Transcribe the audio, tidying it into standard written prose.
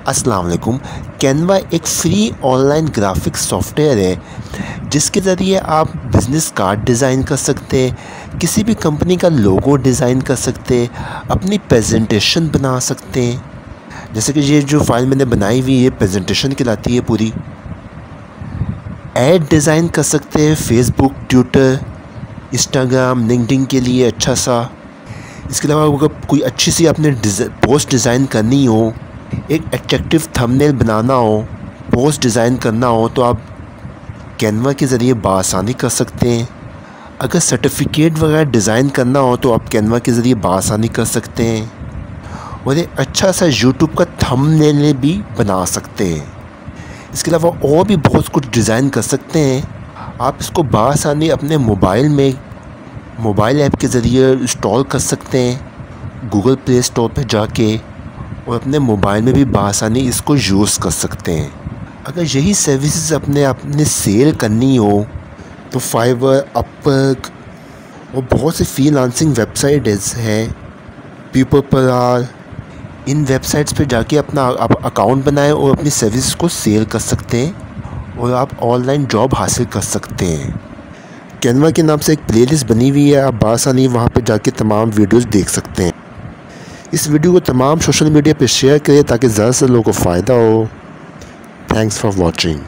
अस्सलाम वालेकुम। कैनवा एक फ्री ऑनलाइन ग्राफिक सॉफ्टवेयर है जिसके ज़रिए आप बिज़नेस कार्ड डिज़ाइन कर सकते हैं, किसी भी कंपनी का लोगो डिज़ाइन कर सकते हैं, अपनी प्रेजेंटेशन बना सकते हैं। जैसे कि ये जो फाइल मैंने बनाई हुई है प्रेजेंटेशन कहलाती है पूरी। ऐड डिज़ाइन कर सकते हैं फेसबुक, ट्विटर, इंस्टाग्राम, लिंक्डइन के लिए अच्छा सा। इसके अलावा अगर कोई अच्छी सी आपने पोस्ट डिज़ाइन करनी हो, एक अट्रैक्टिव थंबनेल बनाना हो, पोस्ट डिज़ाइन करना हो तो आप कैनवा के ज़रिए बआसानी कर सकते हैं। अगर सर्टिफिकेट वगैरह डिज़ाइन करना हो तो आप कैनवा के ज़रिए बआसानी कर सकते हैं। और एक अच्छा सा यूट्यूब का थंबनेल भी बना सकते हैं। इसके अलावा और भी बहुत कुछ डिज़ाइन कर सकते हैं। आप इसको बआसानी अपने मोबाइल ऐप के ज़रिए इंस्टॉल कर सकते हैं गूगल प्ले स्टोर पर जाके, और अपने मोबाइल में भी बआसानी इसको यूज़ कर सकते हैं। अगर यही सर्विसेज अपने सेल करनी हो तो फाइवर, अपवर्क और बहुत से फ्रीलांसिंग वेबसाइट्स हैं, पीपल पर आवर, इन वेबसाइट्स पे जाके अपना आप अकाउंट बनाएं और अपनी सर्विस को सेल कर सकते हैं और आप ऑनलाइन जॉब हासिल कर सकते हैं। कैनवा के नाम से एक प्लेलिस्ट बनी हुई है, आप बआसानी वहाँ पे जाके तमाम वीडियोस देख सकते हैं। इस वीडियो को तमाम सोशल मीडिया पे शेयर करें ताकि ज़्यादा से लोगों को फ़ायदा हो। Thanks for watching.